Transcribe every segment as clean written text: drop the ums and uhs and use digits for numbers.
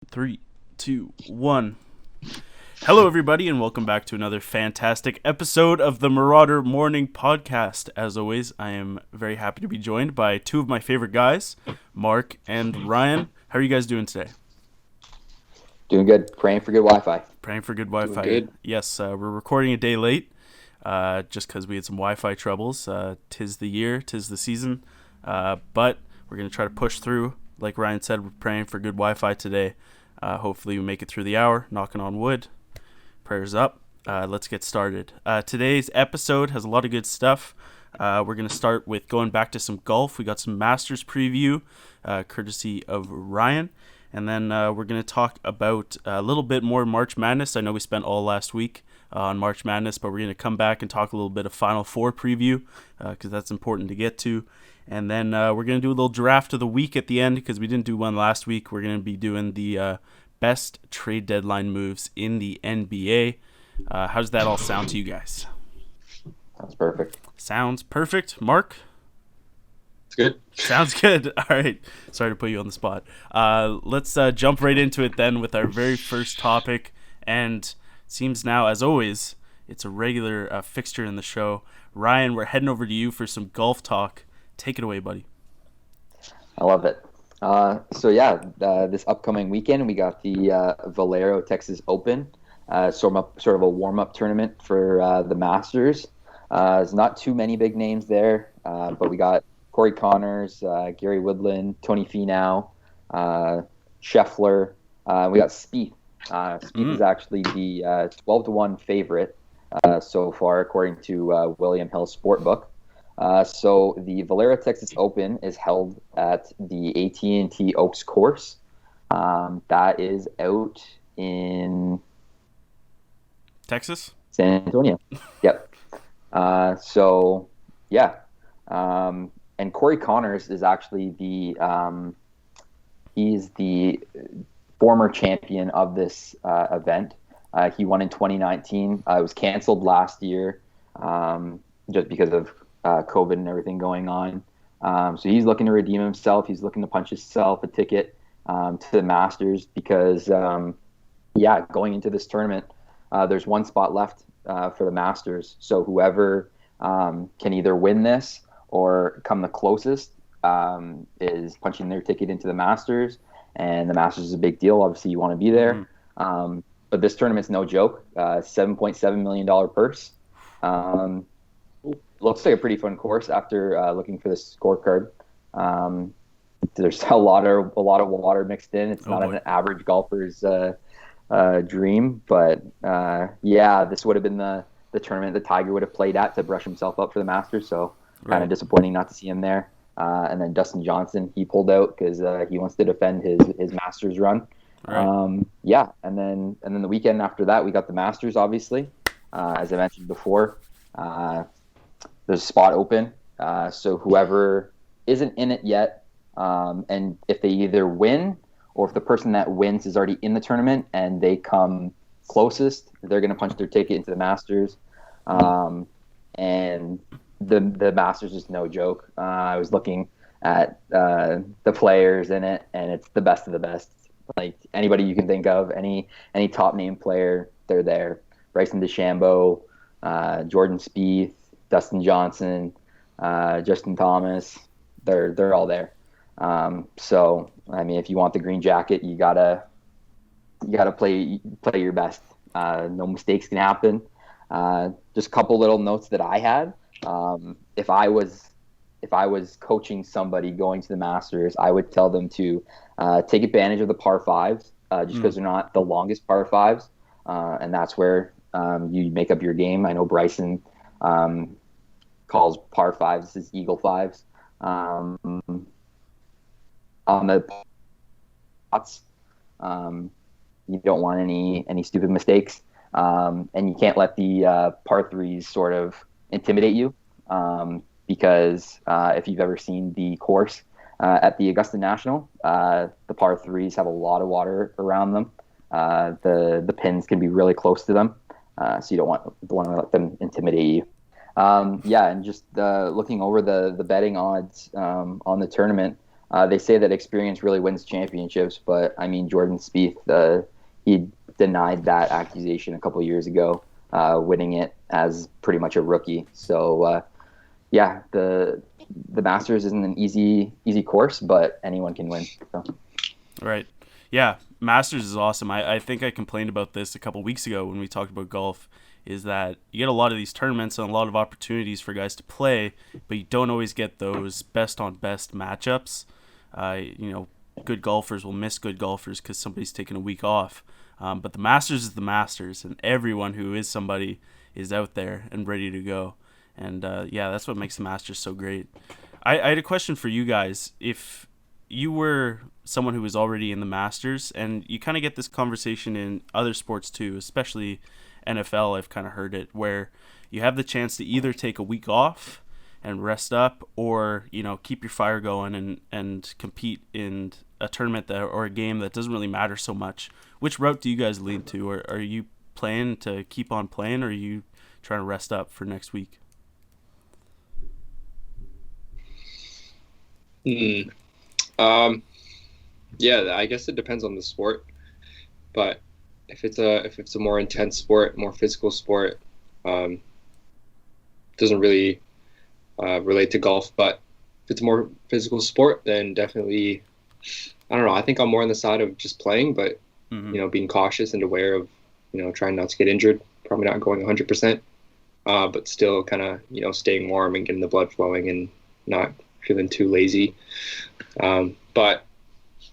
Three, two, one. Hello, everybody, and welcome back to another fantastic episode of the Marauder Morning Podcast. As always, I am very happy to be joined by two of my favorite guys, Mark and Ryan. How are you guys doing today? Doing good. Praying for good Wi-Fi. Praying for good Wi-Fi. Doing good. Yes, we're recording a day late, just because we had some Wi-Fi troubles. Tis the year, tis the season, but we're going to try to push through. Like Ryan said, we're praying for good Wi-Fi today. Hopefully we make it through the hour, knocking on wood. Prayers up. Let's get started. Today's episode has a lot of good stuff. We're going to start with going back to some golf. We got some Masters preview, courtesy of Ryan. And then we're going to talk about a little bit more March Madness. I know we spent all last week on March Madness, but we're going to come back and talk a little bit of Final Four preview because that's important to get to. And then we're going to do a little draft of the week at the end because we didn't do one last week. We're going to be doing the best trade deadline moves in the NBA. How does that all sound to you guys? Sounds perfect. Sounds perfect. Mark? It's good. Sounds good. All right. Sorry to put you on the spot. Let's jump right into it then with our very first topic. And seems now, as always, it's a regular fixture in the show. Ryan, we're heading over to you for some golf talk. Take it away, buddy. I love it. This upcoming weekend we got the Valero Texas Open, sort of a warm-up tournament for the Masters. There's not too many big names there, but we got Corey Connors, Gary Woodland, Tony Finau, Scheffler. We got Spieth. Spieth is actually the 12-1 favorite so far, according to William Hill Sportbook. So the Valero Texas Open is held at the AT&T Oaks course. That is out in Texas? San Antonio. Yep. And Corey Connors is actually he's the former champion of this event. He won in 2019. It was canceled last year just because of COVID and everything going on. So he's looking to redeem himself. He's looking to punch himself a ticket to the Masters because, going into this tournament, there's one spot left for the Masters. So whoever can either win this or come the closest is punching their ticket into the Masters. And the Masters is a big deal. Obviously, you want to be there. But this tournament's no joke. $7.7 million purse. Looks like a pretty fun course after looking for the scorecard. There's a lot of water mixed in. It's not an average golfer's dream, but this would have been the tournament that Tiger would have played at to brush himself up for the Masters. So kind of disappointing not to see him there. And then Dustin Johnson, he pulled out because he wants to defend his Masters run. Right. And then the weekend after that, we got the Masters, obviously, as I mentioned before. There's a spot open, so whoever isn't in it yet, and if they either win or if the person that wins is already in the tournament and they come closest, they're going to punch their ticket into the Masters. And the Masters is no joke. I was looking at the players in it, and it's the best of the best. Like anybody you can think of, any top name player, they're there. Bryson DeChambeau, Jordan Spieth, Dustin Johnson, Justin Thomas, they're all there. So I mean, if you want the green jacket, you gotta play your best. No mistakes can happen. Just a couple little notes that I had. If I was coaching somebody going to the Masters, I would tell them to take advantage of the par fives, just because they're not the longest par fives, and that's where you make up your game. I know Bryson calls par fives his eagle fives. On the pots, you don't want any stupid mistakes, and you can't let the par threes sort of intimidate you, because if you've ever seen the course at the Augusta National, the par threes have a lot of water around them. The pins can be really close to them, so you don't want to let them intimidate you. And just looking over the betting odds on the tournament, They say that experience really wins championships, but I mean, Jordan Spieth, he denied that accusation a couple years ago, winning it as pretty much a rookie. So yeah, the Masters isn't an easy course, but anyone can win. So. Right. Yeah, Masters is awesome. I think I complained about this a couple weeks ago when we talked about golf, is that you get a lot of these tournaments and a lot of opportunities for guys to play, but you don't always get those best-on-best matchups. Good golfers will miss good golfers because somebody's taking a week off. But the Masters is the Masters, and everyone who is somebody is out there and ready to go. And that's what makes the Masters so great. I had a question for you guys. If you were someone who was already in the Masters, and you kind of get this conversation in other sports too, especially NFL, I've kind of heard it, where you have the chance to either take a week off and rest up, or keep your fire going and compete in a tournament or a game that doesn't really matter so much. Which route do you guys lean to? Or are you planning to keep on playing, or are you trying to rest up for next week? Yeah, I guess it depends on the sport, but if it's a more intense sport, more physical sport, doesn't really relate to golf. But if it's a more physical sport, then definitely, I don't know. I think I'm more on the side of just playing, but being cautious and aware of trying not to get injured. Probably not going 100%, but still kind of staying warm and getting the blood flowing and not feeling too lazy. But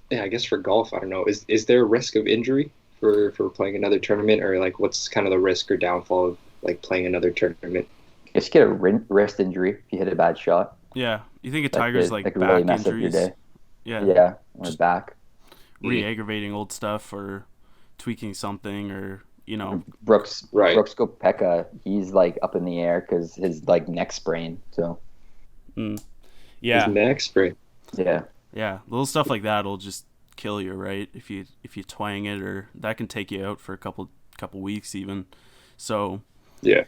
yeah, I guess for golf, I don't know. Is there a risk of injury for playing another tournament, or like what's kind of the risk or downfall of like playing another tournament? Just get a wrist injury if you hit a bad shot. Yeah, you think a Tiger's like back really mess injuries? Up your day. Yeah, on his back. Re-aggravating old stuff or tweaking something, or Brooks Koepka, he's like up in the air because his like neck sprain. So yeah, his neck sprain. Yeah, little stuff like that will just kill you, right? If you twang it, or that can take you out for a couple weeks even. So yeah,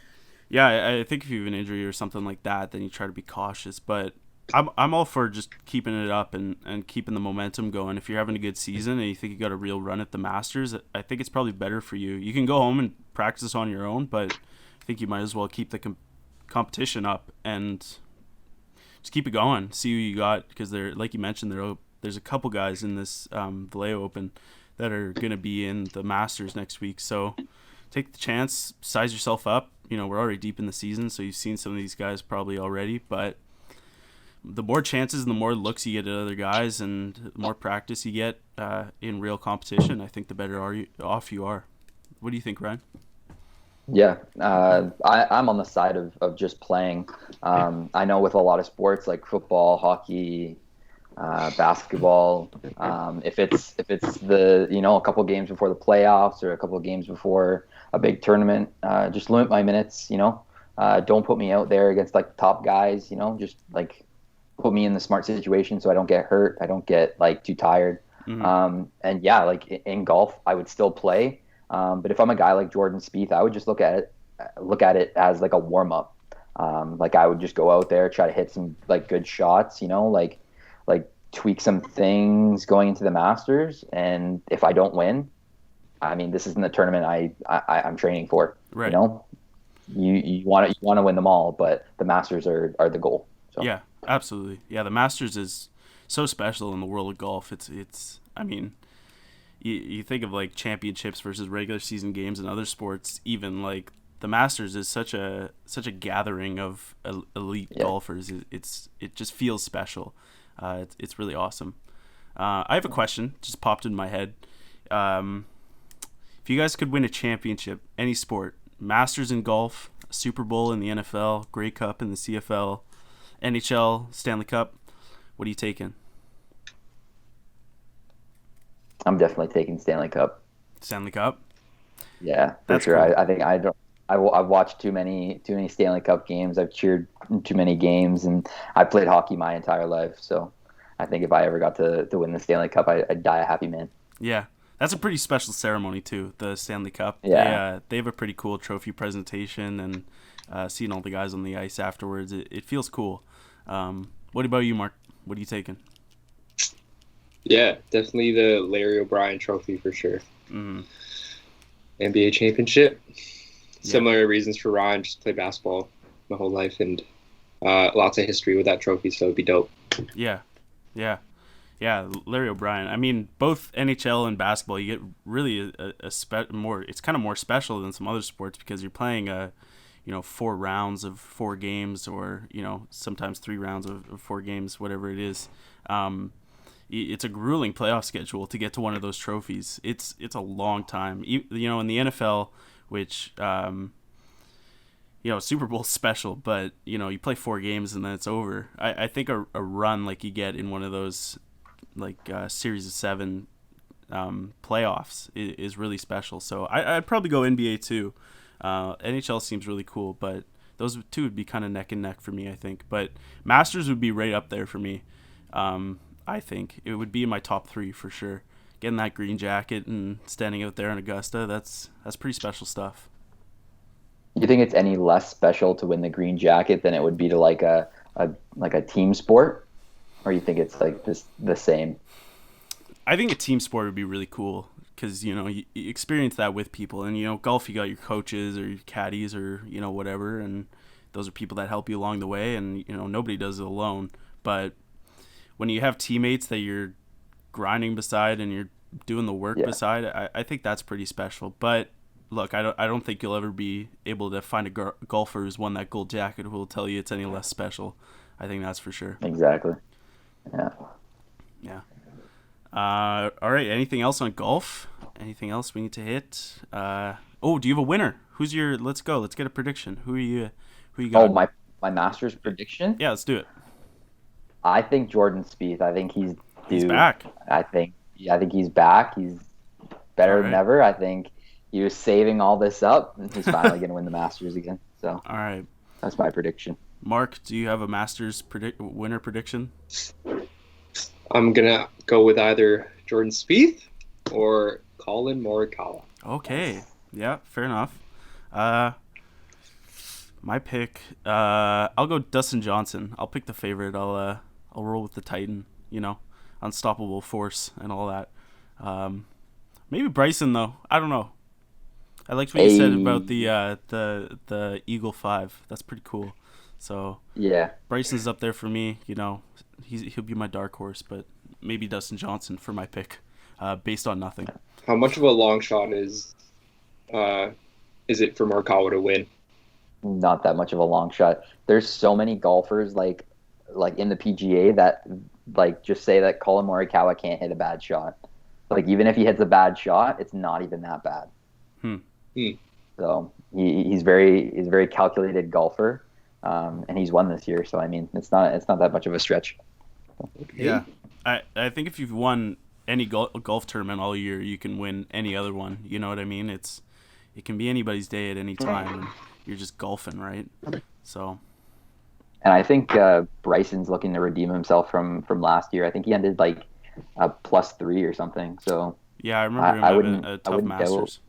I think if you have an injury or something like that, then you try to be cautious. But I'm all for just keeping it up and keeping the momentum going. If you're having a good season and you think you got a real run at the Masters, I think it's probably better for you. You can go home and practice on your own, but I think you might as well keep the competition up and just keep it going. See who you got, because like you mentioned, there's a couple guys in this Vallejo Open that are going to be in the Masters next week. So take the chance, size yourself up. We're already deep in the season, so you've seen some of these guys probably already, but the more chances and the more looks you get at other guys and the more practice you get in real competition, I think the better off you are. What do you think, Ryan? Yeah, I'm on the side of just playing. I know with a lot of sports like football, hockey, basketball, if it's the a couple games before the playoffs or a couple games before a big tournament, just limit my minutes. Don't put me out there against like the top guys. Just like put me in the smart situation so I don't get hurt. I don't get like too tired. Mm-hmm. And yeah, like in golf, I would still play. But if I'm a guy like Jordan Spieth, I would just look at it as like a warm up. Like I would just go out there, try to hit some like good shots, like tweak some things going into the Masters. And if I don't win, I mean, this isn't the tournament I'm training for. Right. You want to win them all, but the Masters are the goal. So. Yeah, absolutely. Yeah, the Masters is so special in the world of golf. It's. I mean, you think of like championships versus regular season games and other sports. Even like the Masters is such a gathering of elite golfers. It just feels special. It's really awesome. I have a question just popped in my head. If you guys could win a championship, any sport, Masters in golf, Super Bowl in the NFL, Grey Cup in the CFL, NHL, Stanley Cup, what are you taking? I'm definitely taking Stanley Cup. Stanley Cup? Yeah, for sure. Cool. I think I've watched too many Stanley Cup games. I've cheered too many games, and I played hockey my entire life. So I think if I ever got to win the Stanley Cup, I'd die a happy man. Yeah, that's a pretty special ceremony too, the Stanley Cup. Yeah. They have a pretty cool trophy presentation, and seeing all the guys on the ice afterwards, it feels cool. What about you, Mark? What are you taking? Yeah, definitely the Larry O'Brien Trophy for sure. Mm-hmm. NBA championship. Yeah. Similar reasons for Ryan. Just play basketball my whole life and lots of history with that trophy, so it'd be dope. Yeah. Yeah. Yeah, Larry O'Brien. I mean, both NHL and basketball, you get really more. It's kind of more special than some other sports because you're playing 4 rounds of 4 games, or sometimes 3 rounds of 4 games, whatever it is. It's a grueling playoff schedule to get to one of those trophies. It's a long time. In the NFL, which Super Bowl's special, but you play 4 games and then it's over. I think a run like you get in one of those series of 7 playoffs is really special. So I'd probably go NBA too. NHL seems really cool, but those two would be kind of neck and neck for me, I think. But Masters would be right up there for me. I think it would be in my top 3 for sure. Getting that green jacket and standing out there in Augusta, that's pretty special stuff. You think it's any less special to win the green jacket than it would be to like a team sport? Or you think it's like the same? I think a team sport would be really cool because you experience that with people, and golf, you got your coaches or your caddies or whatever, and those are people that help you along the way, and nobody does it alone. But when you have teammates that you're grinding beside and you're doing the work beside, I think that's pretty special. But look, I don't think you'll ever be able to find a golfer who's won that gold jacket who will tell you it's any less special. I think that's for sure. Exactly. Yeah. Yeah. All right. Anything else on golf? Anything else we need to hit? Do you have a winner? Who's your? Let's go. Let's get a prediction. Who you got? Oh, my Masters prediction. Yeah, let's do it. I think Jordan Spieth. I think he's due. He's back. I think he's back. He's better than ever. I think he was saving all this up, and he's finally going to win the Masters again. So. All right. That's my prediction. Mark, do you have a Masters winner prediction? I'm going to go with either Jordan Spieth or Collin Morikawa. Okay. Yeah, fair enough. My pick, I'll go Dustin Johnson. I'll pick the favorite. I'll roll with the Titan, unstoppable force and all that. Maybe Bryson, though. I don't know. I liked what you said about the Eagle 5. That's pretty cool. So yeah, Bryson's up there for me. He'll be my dark horse, but maybe Dustin Johnson for my pick, based on nothing. How much of a long shot is it for Morikawa to win? Not that much of a long shot. There's so many golfers like in the PGA that just say that Collin Morikawa can't hit a bad shot. Like even if he hits a bad shot, it's not even that bad. So he's a very calculated golfer, and he's won this year. So I mean, it's not that much of a stretch. Yeah, I think if you've won any golf tournament all year, you can win any other one. You know what I mean? It can be anybody's day at any time. And you're just golfing, right? So. And I think Bryson's looking to redeem himself from last year. I think he ended like a +3 or something. So. Yeah, I remember him having a tough Masters.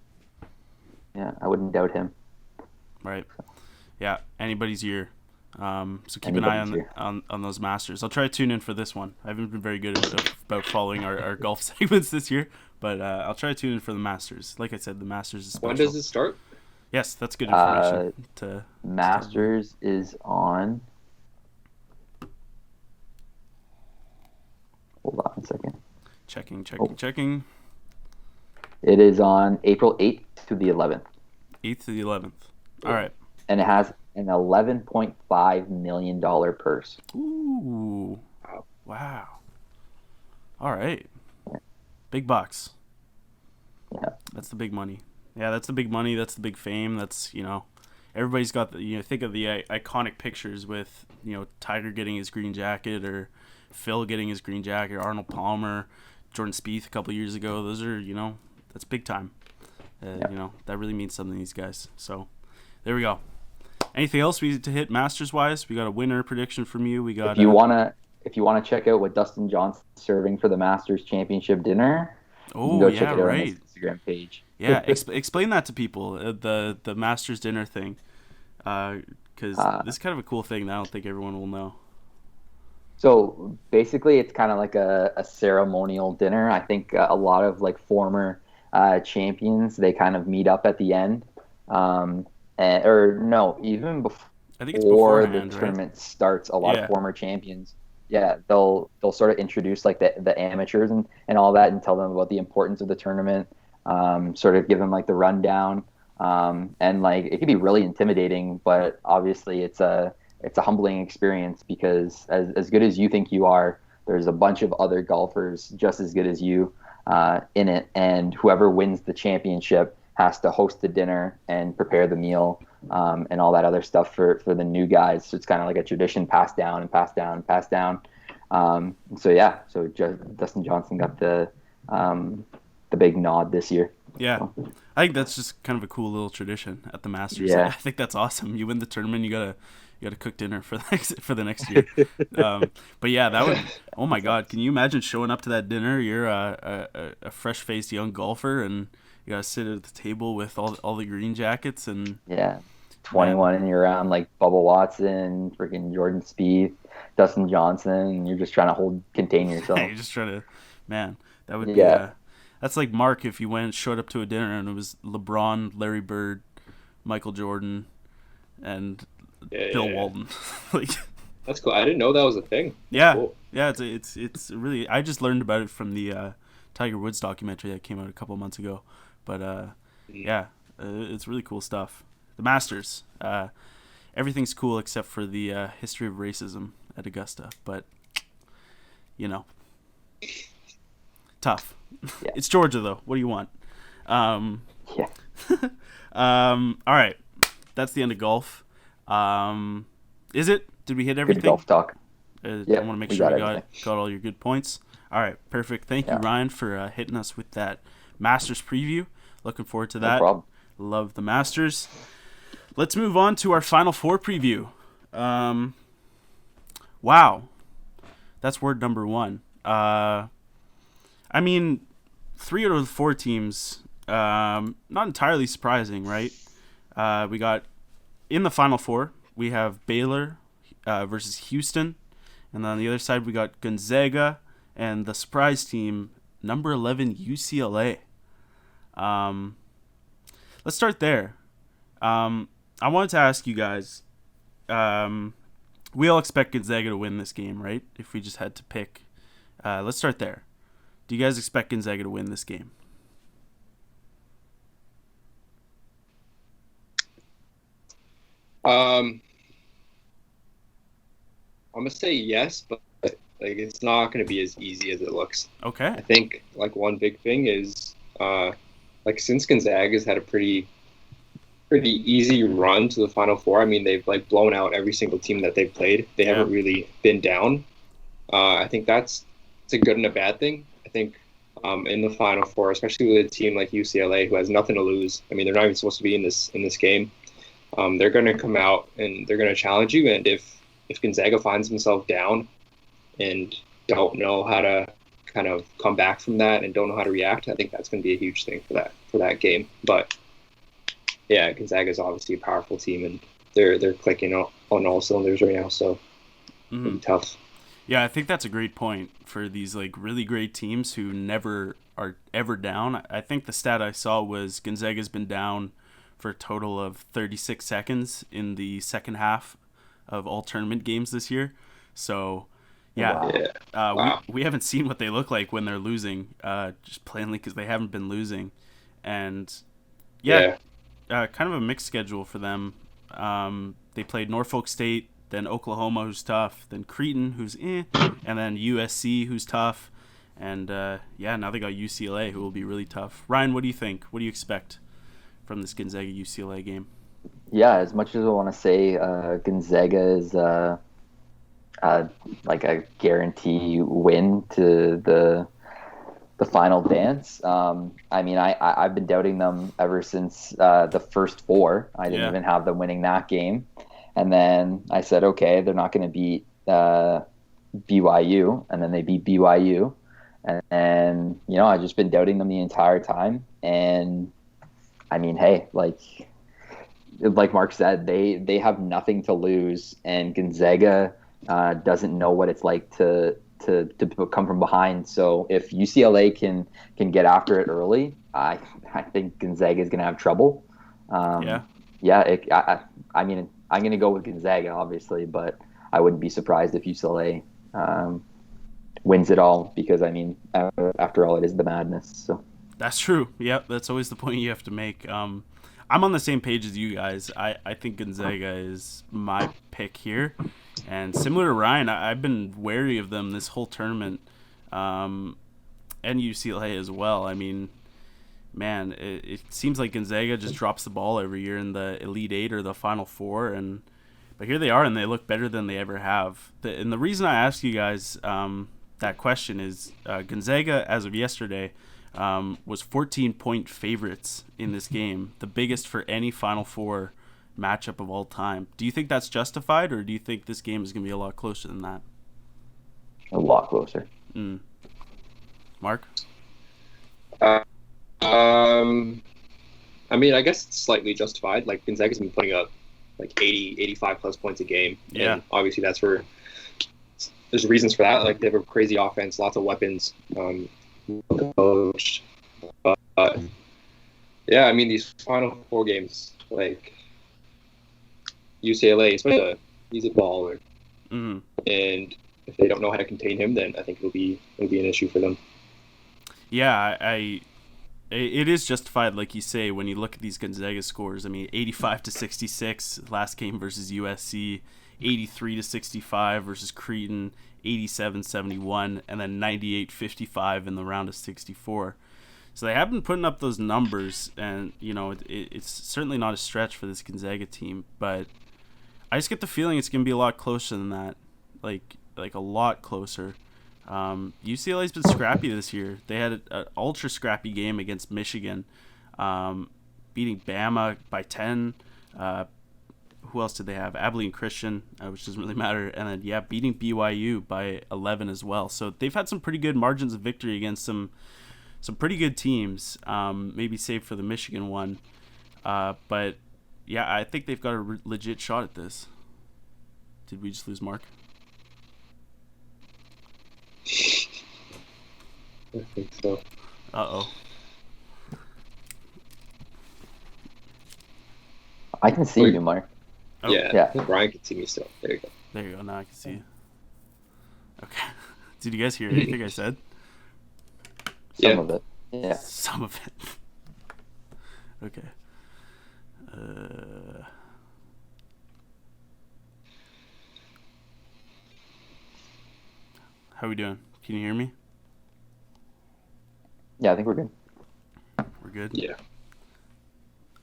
I wouldn't doubt him. Right. Yeah, anybody's year. So keep an eye on those Masters. I'll try to tune in for this one. I haven't been very good about following our golf segments this year, but I'll try to tune in for the Masters. Like I said, the Masters is special. When does it start? Yes, that's good information. Masters is on. Hold on a second. Checking. It is on April 8th to the 11th. 8th to the 11th. All right. And it has an $11.5 million purse. Ooh. Wow. All right. Big bucks. Yeah. That's the big money. Yeah, that's the big money. That's the big fame. That's, everybody's got think of the iconic pictures with, Tiger getting his green jacket or Phil getting his green jacket, Arnold Palmer, Jordan Spieth a couple of years ago. Those are, that's big time. That really means something to these guys. So there we go. Anything else we need to hit Masters wise? We got a winner prediction from you. We got. If you wanna check out what Dustin Johnson's serving for the Masters Championship dinner, check it out on his Instagram page. Yeah, explain that to people. The Masters dinner thing, because this is kind of a cool thing that I don't think everyone will know. So basically, it's kind of like a ceremonial dinner. I think a lot of like former champions, they kind of meet up at the end, or no, even I think it's before the beforehand, right? tournament starts. A lot of Yeah. former champions, yeah, they'll sort of introduce like the amateurs and all that, and tell them about the importance of the tournament. Sort of give them like the rundown, and like it can be really intimidating, but obviously it's a humbling experience because as good as you think you are, there's a bunch of other golfers just as good as you in it, and whoever wins the championship has to host the dinner and prepare the meal, and all that other stuff for the new guys. So it's kind of like a tradition passed down and passed down and passed down. So yeah, so Dustin Johnson got the big nod this year. Yeah. So, I think that's just kind of a cool little tradition at the Masters. I yeah. think that's awesome. You win the tournament, you gotta cook dinner for the next year. But yeah, that would. Oh my God, can you imagine showing up to that dinner? You're a fresh faced young golfer, and you gotta sit at the table with all the green jackets and Yeah. man, 21 and you're around like Bubba Watson, freaking Jordan Spieth, Dustin Johnson, and you're just trying to contain yourself. you're just trying to, man, that would be Yeah. that's like Mark if you showed up to a dinner and it was LeBron, Larry Bird, Michael Jordan, and Bill Walton. Like That's cool. I didn't know that was a thing. That's yeah, cool. yeah. It's really. I just learned about it from the Tiger Woods documentary that came out a couple months ago. But yeah, it's really cool stuff. The Masters. Everything's cool except for the history of racism at Augusta. But you know, tough. Yeah. It's Georgia though. What do you want? Yeah. All right. That's the end of golf. Is it? Did we hit everything? Good golf talk. I Yeah, want to make we sure got we everything. got all your good points. All right, perfect. Thank you, Yeah. Ryan, for hitting us with that Masters preview. Looking forward to No that. problem. Love the Masters. Let's move on to our Final Four preview. Wow, that's word number one. I mean, 3 out of the 4 teams, not entirely surprising, right? We got in the Final Four, we have Baylor versus Houston. And then on the other side, we got Gonzaga and the surprise team, number 11, UCLA. Let's start there. I wanted to ask you guys, we all expect Gonzaga to win this game, right? If we just had to pick. Let's start there. Do you guys expect Gonzaga to win this game? I'm gonna say yes, but like it's not gonna be as easy as it looks. Okay. I think like one big thing is like since Gonzaga's had a pretty easy run to the Final Four. I mean, they've like blown out every single team that they've played. They haven't really been down. I think it's a good and a bad thing. I think in the Final Four, especially with a team like UCLA who has nothing to lose. I mean, they're not even supposed to be in this game. They're going to come out and they're going to challenge you. And if Gonzaga finds himself down and don't know how to kind of come back from that and don't know how to react, I think that's going to be a huge thing for that game. But yeah, Gonzaga is obviously a powerful team, and they're clicking on all cylinders right now. So it'll be tough. Yeah, I think that's a great point for these like really great teams who never are ever down. I think the stat I saw was Gonzaga's been down for a total of 36 seconds in the second half of all tournament games this year. So yeah, Wow. We haven't seen what they look like when they're losing, just plainly because they haven't been losing. And kind of a mixed schedule for them. They played Norfolk State, then Oklahoma, who's tough, then Creighton, who's and then USC, who's tough. And now they got UCLA, who will be really tough. Ryan, what do you think? What do you expect from this Gonzaga-UCLA game? Yeah, as much as I want to say Gonzaga is like a guarantee win to the final dance. I mean, I've been doubting them ever since the first 4. I didn't even have them winning that game. And then I said, okay, they're not going to beat BYU. And then they beat BYU. And I've just been doubting them the entire time. And I mean, hey, like Mark said, they have nothing to lose. And Gonzaga doesn't know what it's like to come from behind. So if UCLA can get after it early, I think Gonzaga is going to have trouble. I mean, I'm going to go with Gonzaga, obviously, but I wouldn't be surprised if UCLA wins it all because, I mean, after all, it is the madness. So that's true. Yep, that's always the point you have to make. I'm on the same page as you guys. I think Gonzaga is my pick here. And similar to Ryan, I've been wary of them this whole tournament, and UCLA as well. I mean, man, it seems like Gonzaga just drops the ball every year in the Elite Eight or the Final Four, but here they are, and they look better than they ever have. And the reason I ask you guys that question is Gonzaga, as of yesterday, was 14-point favorites in this game, the biggest for any Final Four matchup of all time. Do you think that's justified, or do you think this game is going to be a lot closer than that? A lot closer. Mark? I mean, I guess it's slightly justified. Like, Gonzaga's been putting up like 80, 85 plus points a game. Yeah. And obviously there's reasons for that. Like, they have a crazy offense, lots of weapons, coach. But yeah, I mean, these Final Four games, like UCLA, especially he's a baller. And if they don't know how to contain him, then I think it'll be an issue for them. Yeah, it is justified, like you say, when you look at these Gonzaga scores. I mean, 85-66 last game versus USC, 83-65 versus Creighton, 87-71, and then 98-55 in the round of 64. So they have been putting up those numbers, and it's certainly not a stretch for this Gonzaga team. But I just get the feeling it's going to be a lot closer than that, like a lot closer. UCLA's been scrappy this year. They had an ultra scrappy game against Michigan, beating Bama by 10. Who else did they have? Abilene Christian, which doesn't really matter. And then, beating BYU by 11 as well. So they've had some pretty good margins of victory against some pretty good teams, maybe save for the Michigan one. But, yeah, I think they've got a legit shot at this. Did we just lose Mark? I think so. Uh-oh. I can see you, Mark. Oh. Yeah. Brian can see me still. There you go. There you go. Now I can see you. Okay. Did you guys hear anything I said? Some of it. Yeah. Some of it. Okay. How are we doing? Can you hear me? Yeah, I think we're good. We're good? Yeah.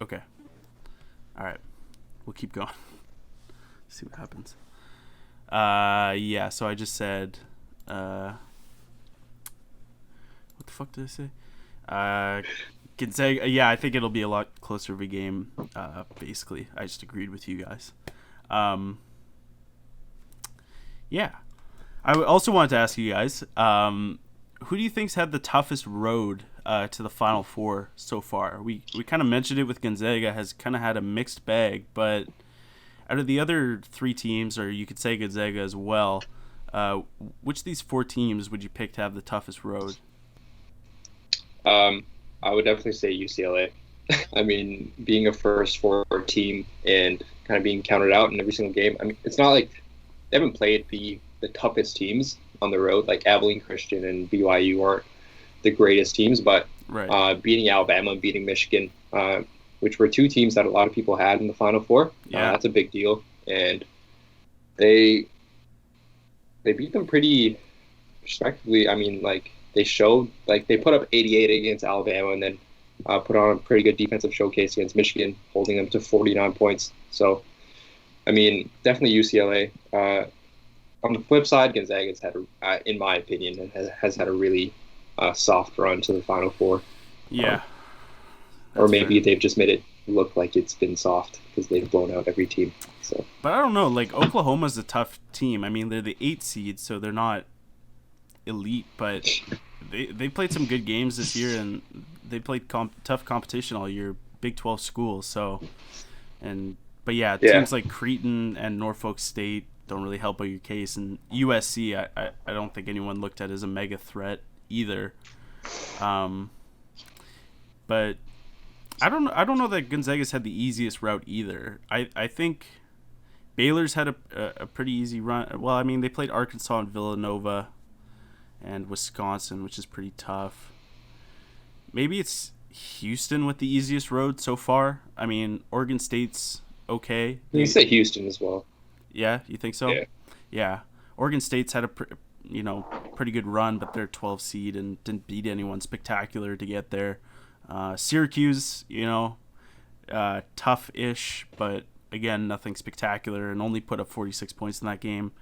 Okay. All right. We'll keep going. See what happens. So I just said what the fuck did I say? Gonzaga, I think it'll be a lot closer of a game, basically. I just agreed with you guys. I also wanted to ask you guys, who do you think's had the toughest road to the Final Four so far? We kind of mentioned it with Gonzaga, has kind of had a mixed bag, but out of the other three teams, or you could say Gonzaga as well, which of these four teams would you pick to have the toughest road? I would definitely say UCLA. I mean, being a first four team and kind of being counted out in every single game. I mean, it's not like they haven't played the toughest teams on the road. Like Abilene Christian and BYU aren't the greatest teams, but right. Beating Alabama, beating Michigan, which were two teams that a lot of people had in the Final Four. That's a big deal. And they beat them pretty respectively. I mean, like, they showed, like, they put up 88 against Alabama and then put on a pretty good defensive showcase against Michigan, holding them to 49 points. So, I mean, definitely UCLA. On the flip side, Gonzaga's had, in my opinion, has had a really soft run to the Final Four. Yeah. Or maybe they've just made it look like it's been soft because they've blown out every team. So. But I don't know. Like, Oklahoma's a tough team. I mean, they're the 8th seed, so they're not elite, but they played some good games this year, and they played tough competition all year, Big 12 schools. So, teams like Creighton and Norfolk State, don't really help out your case. And USC, I don't think anyone looked at as a mega threat either. But I don't know that Gonzaga's had the easiest route either. I think Baylor's had a pretty easy run. Well, I mean, they played Arkansas and Villanova and Wisconsin, which is pretty tough. Maybe it's Houston with the easiest road so far. I mean, Oregon State's okay. You say Houston as well. Yeah, you think so? Yeah. Yeah. Oregon State's had a pretty good run, but they're 12 seed and didn't beat anyone spectacular to get there. Syracuse, tough-ish, but again, nothing spectacular, and only put up 46 points in that game.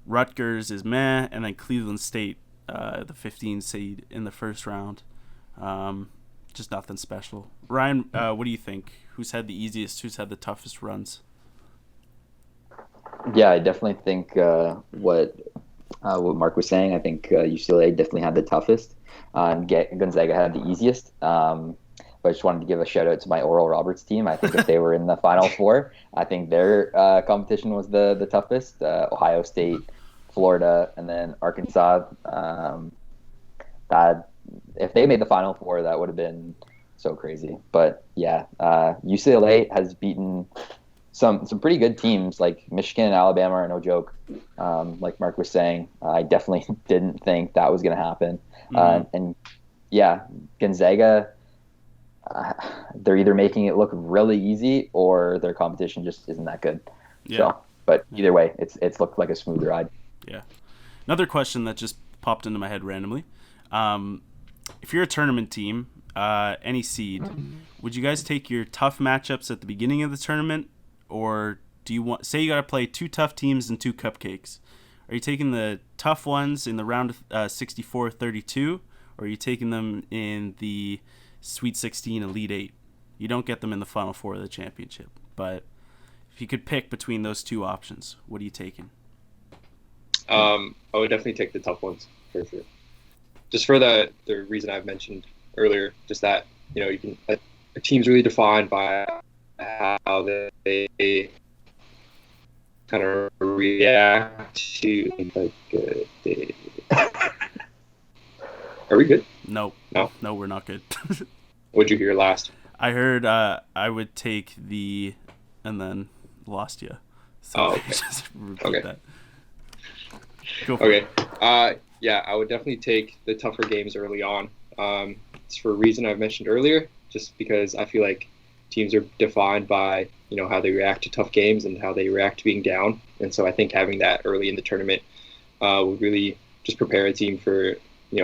Rutgers is meh, and then Cleveland State, the 15 seed in the first round. Just nothing special. Ryan, what do you think? Who's had the easiest? Who's had the toughest runs? Yeah, I definitely think what Mark was saying. I think UCLA definitely had the toughest. Gonzaga had the easiest. But I just wanted to give a shout out to my Oral Roberts team. I think if they were in the Final Four, I think their competition was the toughest. Ohio State, Florida, and then Arkansas. That if they made the Final Four, that would have been so crazy. But yeah, UCLA has beaten some pretty good teams like Michigan and Alabama are no joke. Like Mark was saying, I definitely didn't think that was going to happen. And yeah, Gonzaga, they're either making it look really easy or their competition just isn't that good. Yeah. So, but either way, it's looked like a smooth ride. Yeah. Another question that just popped into my head randomly. If you're a tournament team, any seed, would you guys take your tough matchups at the beginning of the tournament, or do you want, say you got to play 2 tough teams and 2 cupcakes? Are you taking the tough ones in the round of 64-32, or are you taking them in the Sweet 16 Elite 8? You don't get them in the Final Four of the championship, but if you could pick between those 2 options, what are you taking? I would definitely take the tough ones for sure. Just for the reason I've mentioned earlier, just that you can a team's really defined by how they kind of react to Are we good? No, we're not good. What'd you hear last? I heard I would take the, and then lost you. So okay. Just repeat that. Go for Okay. it. Yeah, I would definitely take the tougher games early on. It's for a reason I've mentioned earlier, just because I feel like teams are defined by, how they react to tough games and how they react to being down. And so I think having that early in the tournament would really just prepare a team for,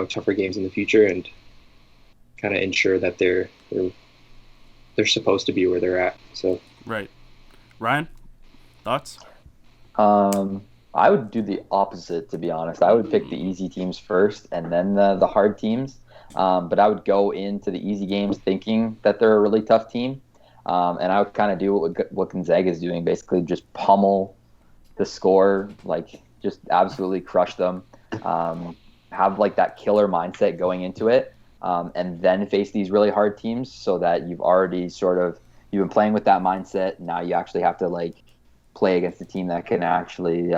tougher games in the future and kind of ensure that they're supposed to be where they're at. So right. Ryan, thoughts? I would do the opposite, to be honest. I would pick the easy teams first and then the hard teams. But I would go into the easy games thinking that they're a really tough team. And I would kind of do what Gonzaga is doing, basically just pummel the score, like just absolutely crush them. Have like that killer mindset going into it, and then face these really hard teams so that you've already you've been playing with that mindset. Now you actually have to like play against a team that can actually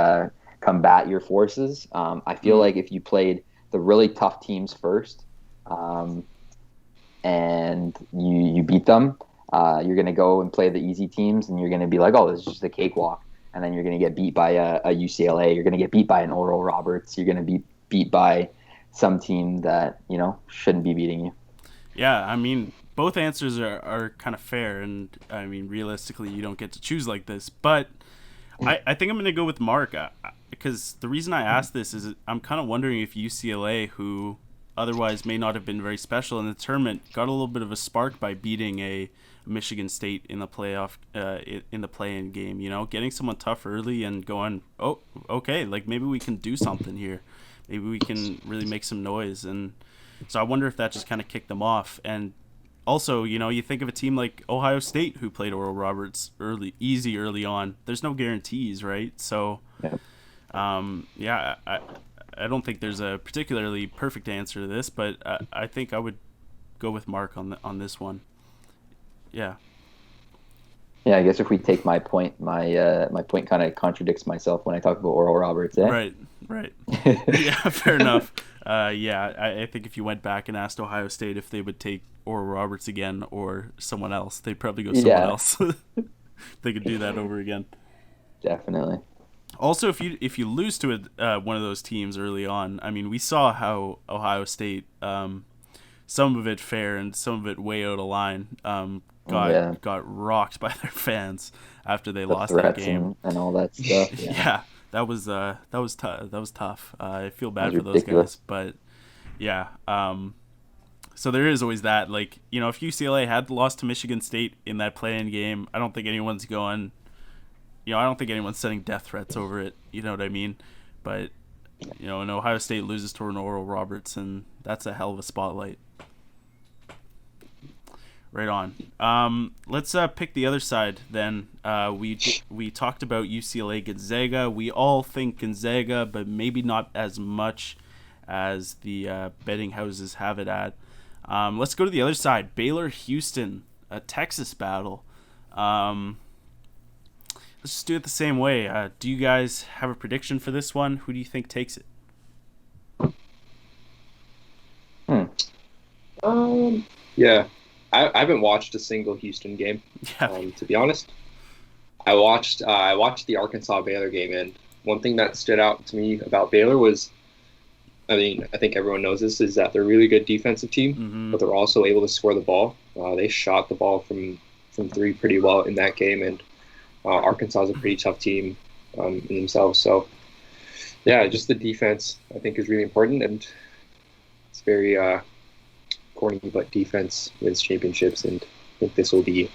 combat your forces. I feel like if you played the really tough teams first, and you beat them, you're going to go and play the easy teams, and you're going to be like, oh, this is just a cakewalk. And then you're going to get beat by a UCLA. You're going to get beat by an Oral Roberts. You're going to be beat by some team that, shouldn't be beating you. Yeah, I mean, both answers are kind of fair. And, I mean, realistically, you don't get to choose like this. But I think I'm going to go with Mark, because the reason I asked this is I'm kind of wondering if UCLA, who otherwise may not have been very special in the tournament, got a little bit of a spark by beating a Michigan State in the playoff, in the play-in game. Getting someone tough early and going, oh, okay, like maybe we can do something here. Maybe we can really make some noise. And so I wonder if that just kind of kicked them off. And also, you think of a team like Ohio State who played Oral Roberts easy early on. There's no guarantees, right? So, yeah, I don't think there's a particularly perfect answer to this, but I think I would go with Mark on this one. Yeah. Yeah, I guess if we take my point, my point kind of contradicts myself when I talk about Oral Roberts, eh? Right, right. Yeah, fair enough. Yeah, I think if you went back and asked Ohio State if they would take Oral Roberts again or someone else, they'd probably go someone Yeah, else. They could do that over again. definitely. Also, if you lose to one of those teams early on, I mean, we saw how Ohio State, some of it fair and some of it way out of line, Yeah, got rocked by their fans after they the lost that threats game. and all that stuff. Yeah, Yeah, that was tough. That was tough. I feel that was bad for those ridiculous. guys, but yeah. So there is always that. Like, if UCLA had lost to Michigan State in that play-in game, I don't think anyone's going. I don't think anyone's sending death threats over it. You know what I mean? But and Ohio State loses to an Oral Roberts, and that's a hell of a spotlight. Right on. Let's pick the other side then. We talked about UCLA Gonzaga. We all think Gonzaga, but maybe not as much as the betting houses have it at. Let's go to the other side. Baylor Houston, a Texas battle. Let's just do it the same way. Do you guys have a prediction for this one? Who do you think takes it? Yeah, I haven't watched a single Houston game. Yeah. To be honest, I watched the Arkansas Baylor game, and one thing that stood out to me about Baylor was, I mean, I think everyone knows this, is that they're a really good defensive team, but they're also able to score the ball. They shot the ball from three pretty well in that game, and Arkansas is a pretty tough team in themselves. So, yeah, just the defense I think is really important, and it's very corny, but defense wins championships, and I think this will be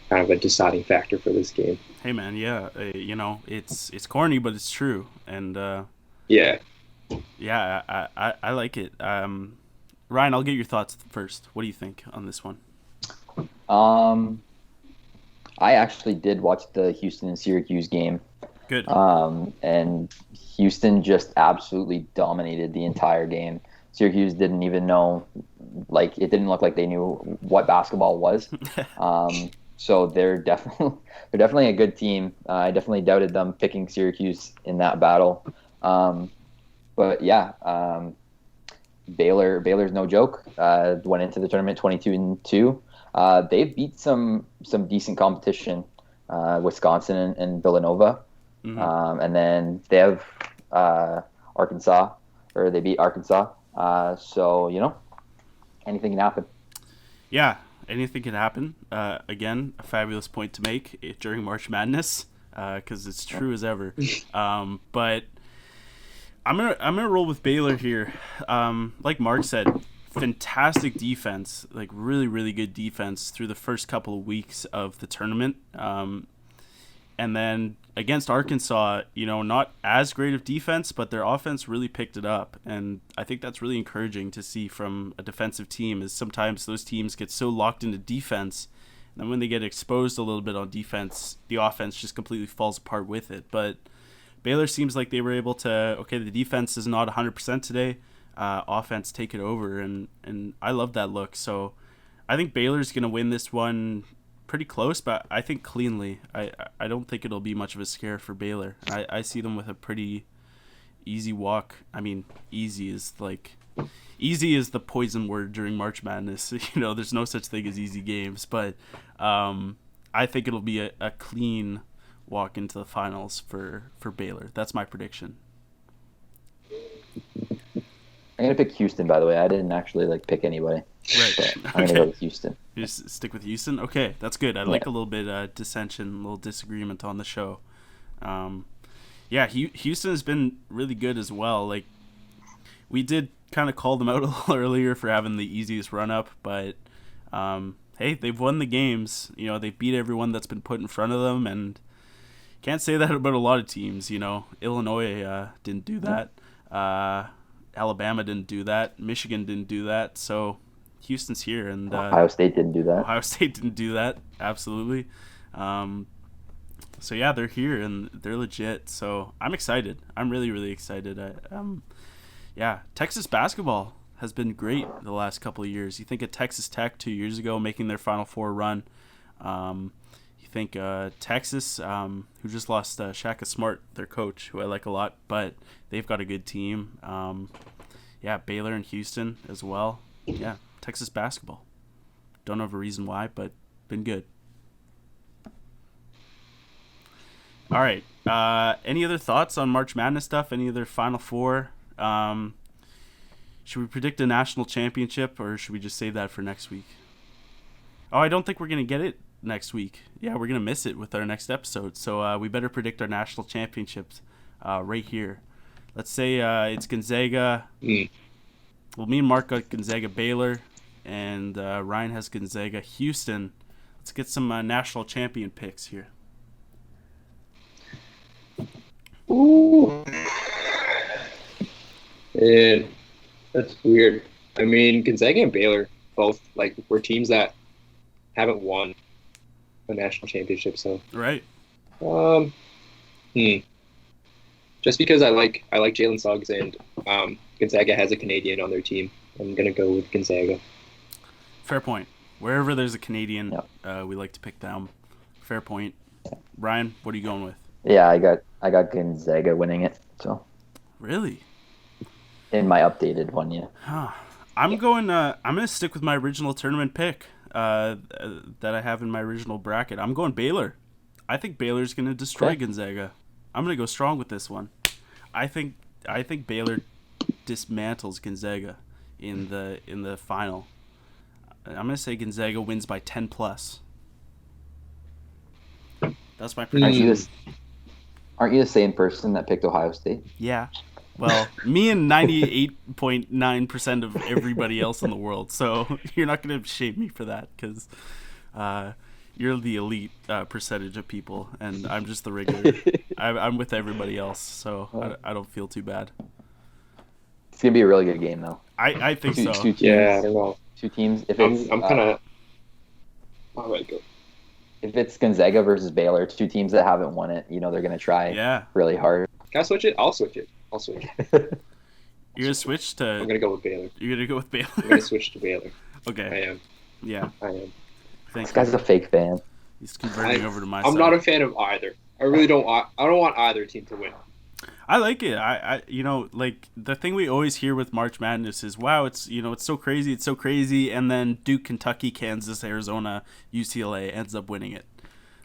kind of a deciding factor for this game. Hey man, yeah, it's corny, but it's true, and yeah, I like it. Ryan, I'll get your thoughts first. What do you think on this one? I actually did watch the Houston and Syracuse game. Good. And Houston just absolutely dominated the entire game. Syracuse didn't even know, like, it didn't look like they knew what basketball was. So they're definitely a good team. I definitely doubted them picking Syracuse in that battle. But yeah, Baylor's no joke. Went into the tournament 22-2. They've beat some decent competition, Wisconsin and Villanova. And then they have Arkansas, or they beat Arkansas. So, anything can happen. Yeah, anything can happen. Again, a fabulous point to make during March Madness, because it's true as ever. But I'm gonna roll with Baylor here. Like Mark said, fantastic defense, like really, really good defense through the first couple of weeks of the tournament. And then against Arkansas, not as great of defense, but their offense really picked it up. And I think that's really encouraging to see from a defensive team, is sometimes those teams get so locked into defense, and then when they get exposed a little bit on defense, the offense just completely falls apart with it. But Baylor seems like they were able to, the defense is not 100% today, offense take it over, and I love that look. So I think Baylor's going to win this one pretty close, but I think cleanly. I don't think it'll be much of a scare for Baylor. I see them with a pretty easy walk. I mean, easy is the poison word during March Madness. There's no such thing as easy games, but I think it'll be a clean walk into the finals for Baylor. That's my prediction. I'm gonna pick Houston, by the way. I didn't actually pick anybody. Right. But I'm gonna go with Houston. You just stick with Houston? Okay, that's good. I like a little bit dissension, a little disagreement on the show. Houston has been really good as well. Like, we did kind of call them out a little earlier for having the easiest run up, but hey, they've won the games. They beat everyone that's been put in front of them, and can't say that about a lot of teams. Illinois didn't do that. Alabama didn't do that. Michigan didn't do that. So Houston's here, and Ohio State didn't do that. Ohio State didn't do that. Absolutely. So yeah, they're here and they're legit. So I'm excited. I'm really, really excited. Texas basketball has been great the last couple of years. You think of Texas Tech 2 years ago making their Final Four run. You think Texas, who just lost Shaka Smart, their coach, who I like a lot, but they've got a good team. Baylor and Houston as well. Yeah, Texas basketball. Don't have a reason why, but been good. All right. Any other thoughts on March Madness stuff? Any other Final Four? Should we predict a national championship, or should we just save that for next week? Oh, I don't think we're going to get it next week. Yeah, we're going to miss it with our next episode. So we better predict our national championships right here. Let's say it's Gonzaga. Well, me and Mark got Gonzaga Baylor, and Ryan has Gonzaga Houston. Let's get some national champion picks here. Ooh. And that's weird. I mean, Gonzaga and Baylor both were teams that haven't won a national championship. So right. Just because I like Jalen Suggs and Gonzaga has a Canadian on their team, I'm gonna go with Gonzaga. Fair point. Wherever there's a Canadian, we like to pick them. Fair point. Ryan, what are you going with? Yeah, I got Gonzaga winning it. So really, in my updated one, yeah. I'm gonna stick with my original tournament pick that I have in my original bracket. I'm going Baylor. I think Baylor's gonna destroy Gonzaga. I'm gonna go strong with this one. I think Baylor dismantles Gonzaga in the final. I'm gonna say Gonzaga wins by 10+. That's my prediction. Aren't you the same person that picked Ohio State? Yeah. Well, me and 98.9% of everybody else in the world. So you're not going to shame me for that because you're the elite percentage of people, and I'm just the regular. I'm with everybody else, so I don't feel too bad. It's going to be a really good game, though. I think so. Two teams, yeah, I don't know. Two teams. If it's, I'm kind of... All right, go. If it's Gonzaga versus Baylor, two teams that haven't won it, they're going to try really hard. Can I switch it? I'll switch it. You're going to switch to... I'm going to go with Baylor. You're going to go with Baylor? I'm going to switch to Baylor. Okay. I am. Yeah. I am. This guy's a fake fan. He's converting over to my side. I'm not a fan of either. I really don't want... I don't want either team to win. I like it. I the thing we always hear with March Madness is, wow, it's it's so crazy, and then Duke, Kentucky, Kansas, Arizona, UCLA ends up winning it.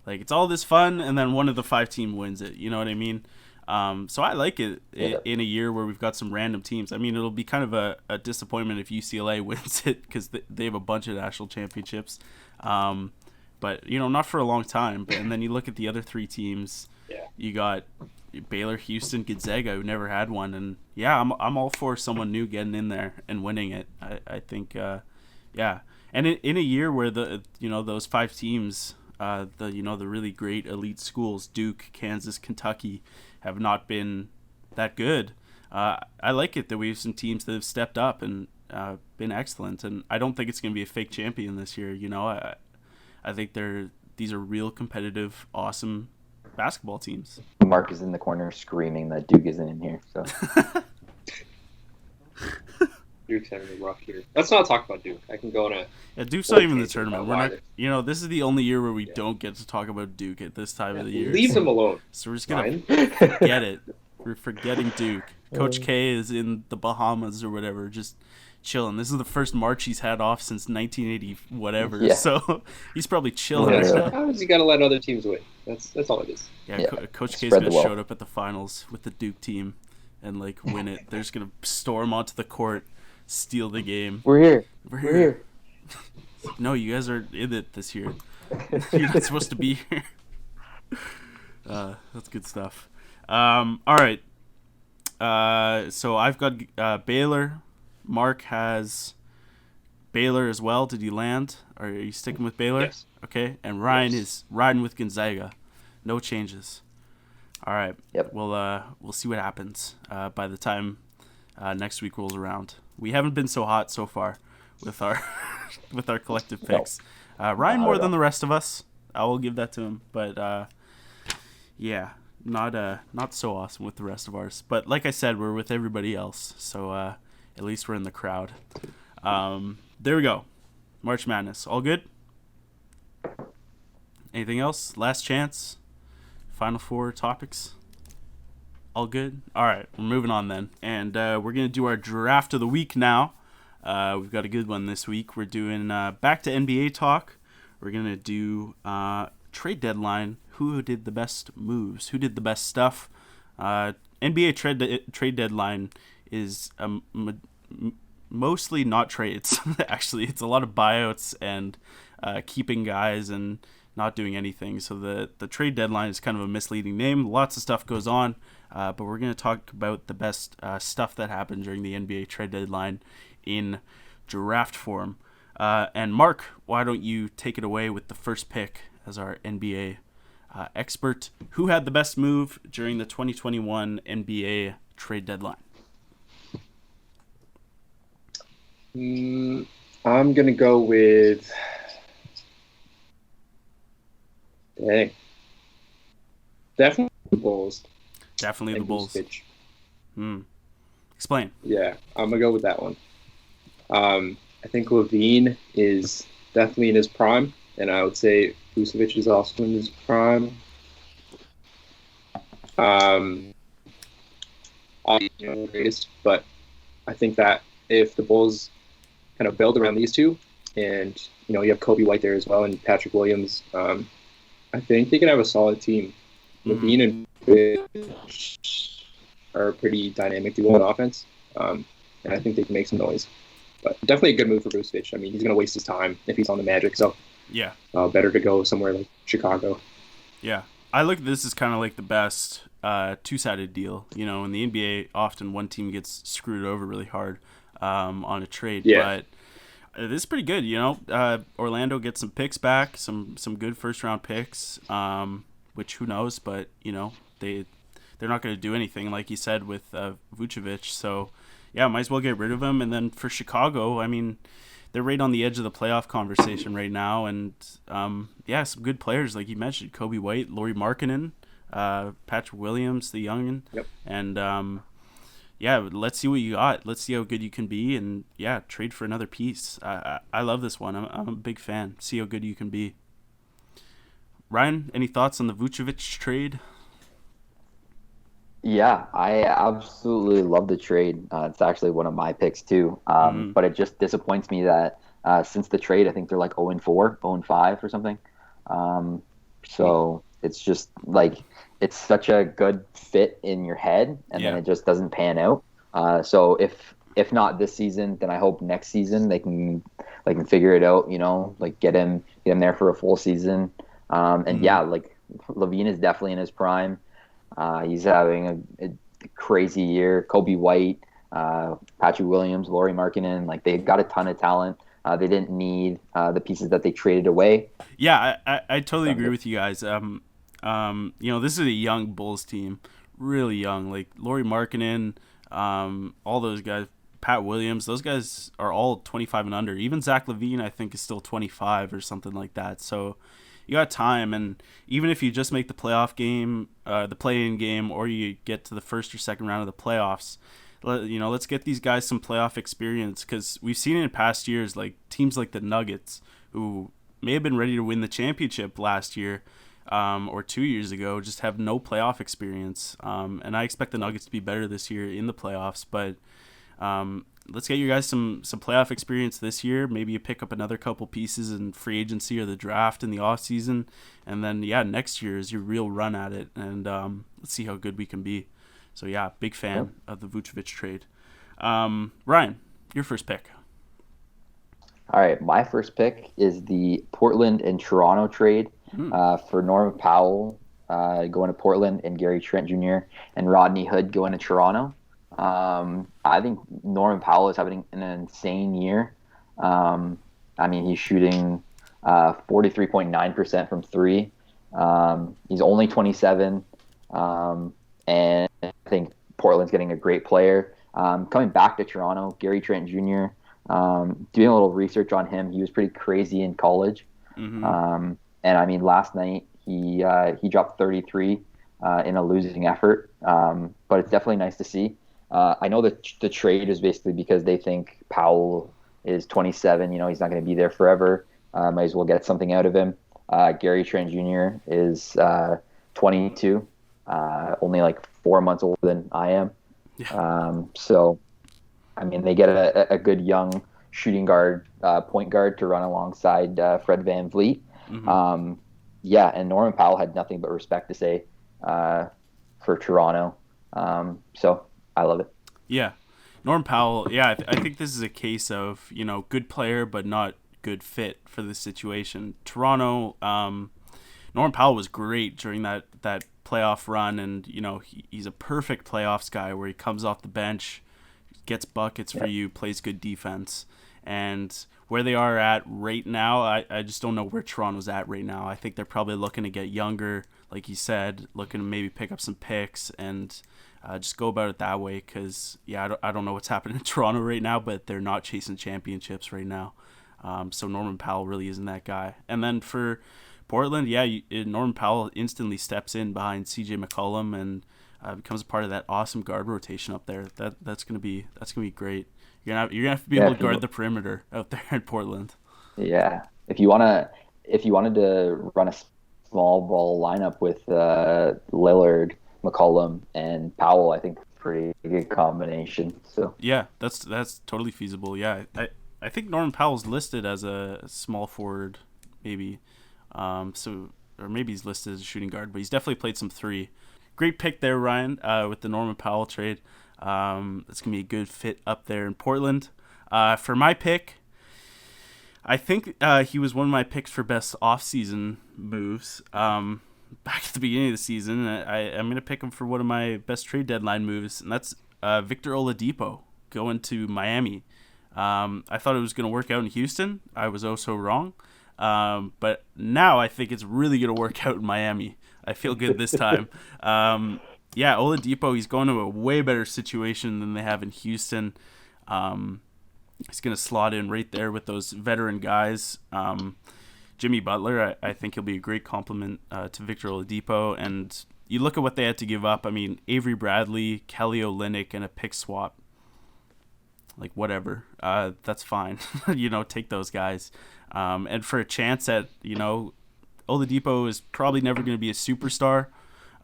It's all this fun, and then one of the 5 team wins it. You know what I mean? So I like it in a year where we've got some random teams. I mean, it'll be kind of a disappointment if UCLA wins it because they have a bunch of national championships. But not for a long time. And then you look at the other 3 teams. Yeah. You got Baylor, Houston, Gonzaga, who never had one, and I'm all for someone new getting in there and winning it. I think, and in a year where those 5 teams, the really great elite schools, Duke, Kansas, Kentucky, have not been that good. I like it that we have some teams that have stepped up and been excellent, and I don't think it's going to be a fake champion this year. I think these are real competitive, awesome basketball teams. Mark is in the corner screaming that Duke isn't in here. So Duke's having a rough year. Let's not talk about Duke. I can go on a... Yeah, Duke's not even in the tournament. We're not. This is the only year where we don't get to talk about Duke at this time of the year. Leave them alone. So we're just gonna forget it. We're forgetting Duke. Coach K is in the Bahamas or whatever, just chilling. This is the first March he's had off since 1980 whatever. Yeah. So he's probably chilling. How does he got to let other teams win? That's all it is. Yeah, Coach K's gonna show up at the finals with the Duke team and win it. They're just gonna storm onto the court, steal the game. We're here. No, you guys are in it this year. You're not supposed to be here. That's good stuff. All right. So I've got Baylor. Mark has Baylor as well. Did you land? Or are you sticking with Baylor? Yes. Okay. And Ryan is riding with Gonzaga. No changes. All right. Yep. We'll see what happens by the time next week rolls around. We haven't been so hot so far with our with our collective picks. Ryan more than the rest of us. I will give that to him. But yeah, not so awesome with the rest of ours. But like I said, we're with everybody else. So at least we're in the crowd. There we go. March Madness. All good? Anything else? Last chance? Final four topics? All good? All right, we're moving on then. And we're going to do our draft of the week now. We've got a good one this week. We're doing back to NBA talk. We're going to do trade deadline. Who did the best moves? Who did the best stuff? NBA trade deadline is mostly not trades. Actually, it's a lot of buyouts and keeping guys and not doing anything. So the trade deadline is kind of a misleading name. Lots of stuff goes on, but we're going to talk about the best stuff that happened during the NBA trade deadline in draft form. And Mark, why don't you take it away with the first pick as our NBA expert? Who had the best move during the 2021 NBA trade deadline? I'm going to go with... Dang. Definitely the Bulls. Definitely the Bulls. Vucevic. Explain. Yeah, I'm going to go with that one. I think Levine is definitely in his prime, and I would say Vucevic is also in his prime. Obviously, greatest, but I think that if the Bulls kind of build around these two, and you have Kobe White there as well and Patrick Williams, I think they can have a solid team. Levine and Vucevic are a pretty dynamic duo on offense, and I think they can make some noise. But definitely a good move for Vucevic. I mean, he's going to waste his time if he's on the Magic, so yeah, better to go somewhere like Chicago. Yeah, I look at this as kind of like the best two-sided deal. In the NBA, often one team gets screwed over really hard on a trade, but this is pretty good. Orlando gets some picks back, some good first-round picks, which who knows, but they're not going to do anything like you said with Vucevic, so. Yeah, might as well get rid of him. And then for Chicago, I mean, they're right on the edge of the playoff conversation right now. And, some good players, like you mentioned, Kobe White, Lauri Markkanen, Patrick Williams, the youngin. Yep. And, let's see what you got. Let's see how good you can be. And, trade for another piece. I love this one. I'm a big fan. See how good you can be. Ryan, any thoughts on the Vucevic trade? Yeah, I absolutely love the trade. It's actually one of my picks too. But it just disappoints me that since the trade, I think they're like 0-4, 0-5 or something. So it's just like it's such a good fit in your head, and then it just doesn't pan out. So if not this season, then I hope next season they can figure it out. Like get him there for a full season. Like Levine is definitely in his prime. He's having a crazy year. Kobe White, Patrick Williams, Lauri Markkanen, like they've got a ton of talent. They didn't need the pieces that they traded away. Yeah, I totally agree with you guys. This is a young Bulls team, really young. Like Lauri Markkanen, all those guys, Pat Williams, those guys are all 25 and under. Even Zach LaVine, I think, is still 25 or something like that. So you got time, and even if you just make the playoff game, the play-in game, or you get to the first or second round of the playoffs, let's get these guys some playoff experience, because we've seen it in past years, like teams like the Nuggets, who may have been ready to win the championship last year or 2 years ago, just have no playoff experience. And I expect the Nuggets to be better this year in the playoffs, but let's get you guys some playoff experience this year. Maybe you pick up another couple pieces in free agency or the draft in the offseason. And then, next year is your real run at it. And let's see how good we can be. So, big fan of the Vucevic trade. Ryan, your first pick. All right, my first pick is the Portland and Toronto trade for Norman Powell going to Portland and Gary Trent Jr. and Rodney Hood going to Toronto. I think Norman Powell is having an insane year. He's shooting 43.9% from three. He's only 27, and I think Portland's getting a great player. Coming back to Toronto, Gary Trent Jr., doing a little research on him, he was pretty crazy in college. Last night he dropped 33 in a losing effort, but it's definitely nice to see. I know that the trade is basically because they think Powell is 27. He's not going to be there forever. Might as well get something out of him. Gary Trent Jr. is 22, only like 4 months older than I am. Yeah. So, I mean, they get a good young shooting guard, point guard to run alongside Fred VanVleet. Mm-hmm. Yeah, and Norman Powell had nothing but respect to say for Toronto. So I love it. Yeah. Norm Powell, yeah, I think this is a case of, good player but not good fit for this situation. Toronto, Norm Powell was great during that playoff run, and, he's a perfect playoffs guy where he comes off the bench, gets buckets for you, plays good defense. And where they are at right now, I just don't know where Toronto's at right now. I think they're probably looking to get younger, like you said, looking to maybe pick up some picks and just go about it that way because, I don't know what's happening in Toronto right now, but they're not chasing championships right now. So Norman Powell really isn't that guy. And then for Portland, Norman Powell instantly steps in behind CJ McCollum and becomes a part of that awesome guard rotation up there. That's gonna be great. You're gonna have to be able to guard the perimeter out there in Portland. Yeah, if you wanted to run a small ball lineup with Lillard, McCollum, and Powell, I think pretty good combination. So yeah, that's totally feasible. Yeah, I think Norman Powell's listed as a small forward, maybe. Or maybe he's listed as a shooting guard, but he's definitely played some three. Great pick there, Ryan, with the Norman Powell trade. It's going to be a good fit up there in Portland. For my pick, I think he was one of my picks for best offseason moves. Back at the beginning of the season, I'm going to pick him for one of my best trade deadline moves, and that's Victor Oladipo going to Miami. I thought it was going to work out in Houston. I was so wrong. But now I think it's really going to work out in Miami. I feel good this time. Oladipo, he's going to a way better situation than they have in Houston. He's going to slot in right there with those veteran guys. Jimmy Butler, I think he'll be a great compliment to Victor Oladipo. And you look at what they had to give up. I mean, Avery Bradley, Kelly Olynyk, and a pick swap. Like, whatever. That's fine. Take those guys. And for a chance at, Oladipo is probably never going to be a superstar,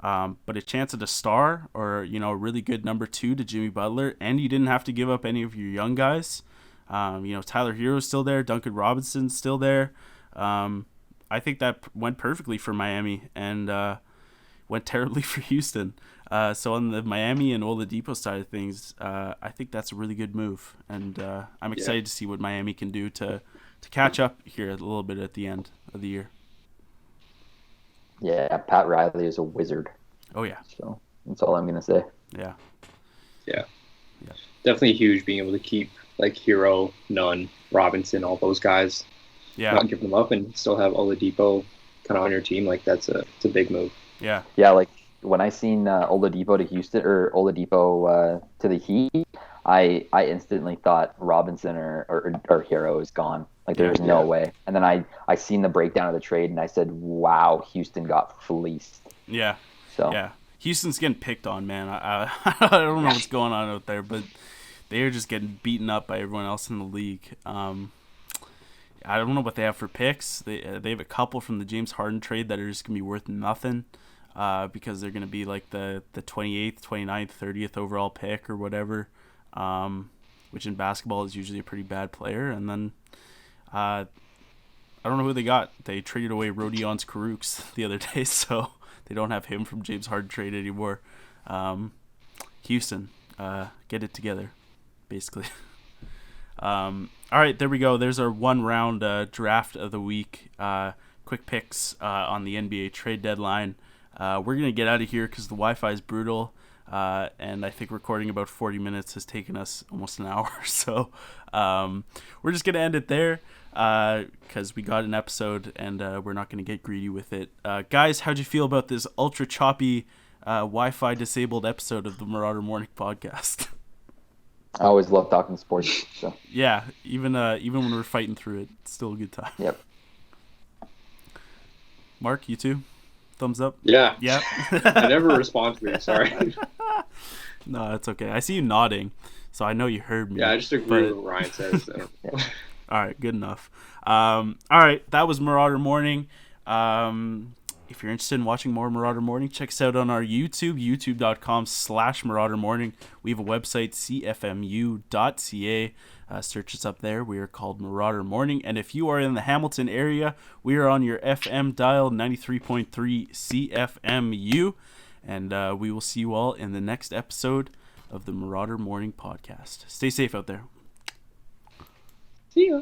but a chance at a star or, a really good number two to Jimmy Butler, and you didn't have to give up any of your young guys. Tyler Hero's still there. Duncan Robinson's still there. I think that went perfectly for Miami and went terribly for Houston. So on the Miami and Oladipo side of things, I think that's a really good move. And I'm excited to see what Miami can do to catch up here a little bit at the end of the year. Yeah, Pat Riley is a wizard. Oh, yeah. So that's all I'm going to say. Yeah. Definitely huge being able to keep like Hero, Nunn, Robinson, all those guys. Yeah. Not give them up and still have Oladipo kind of on your team. Like it's a big move. Yeah. Yeah, like when I seen Oladipo to Houston or Oladipo to the Heat, I instantly thought Robinson or Hero is gone. Like there's no way. And then I seen the breakdown of the trade and I said, wow, Houston got fleeced. Yeah. So yeah, Houston's getting picked on, man. I don't know what's going on out there, but they are just getting beaten up by everyone else in the league. I don't know what they have for picks. They have a couple from the James Harden trade that are just gonna be worth nothing. Because they're gonna be like the 28th, 29th, 30th overall pick or whatever. Which in basketball is usually a pretty bad player. And then I don't know who they got. They traded away Rodions Kurucs the other day, so they don't have him from James Harden trade anymore. Houston, get it together, basically. All right, there we go. There's our one-round draft of the week. Quick picks on the NBA trade deadline. We're going to get out of here because the Wi-Fi is brutal. And I think recording about 40 minutes has taken us almost an hour. So we're just going to end it there because we got an episode and we're not going to get greedy with it. Guys, how'd you feel about this ultra choppy Wi-Fi disabled episode of the Marauder Morning Podcast? I always love talking sports. So. Yeah, even when we're fighting through it, it's still a good time. Yep. Mark, you too? Thumbs up? Yeah. Yeah. I never respond to it. Sorry. No, it's okay. I see you nodding, so I know you heard me. Yeah, I just agree with what Ryan says. All right, good enough. All right, that was Marauder Morning. If you're interested in watching more Marauder Morning, check us out on our YouTube, youtube.com/Marauder Morning. We have a website, cfmu.ca. Search us up there. We are called Marauder Morning. And if you are in the Hamilton area, we are on your FM dial, 93.3 CFMU. And we will see you all in the next episode of the Marauder Morning Podcast. Stay safe out there. See ya.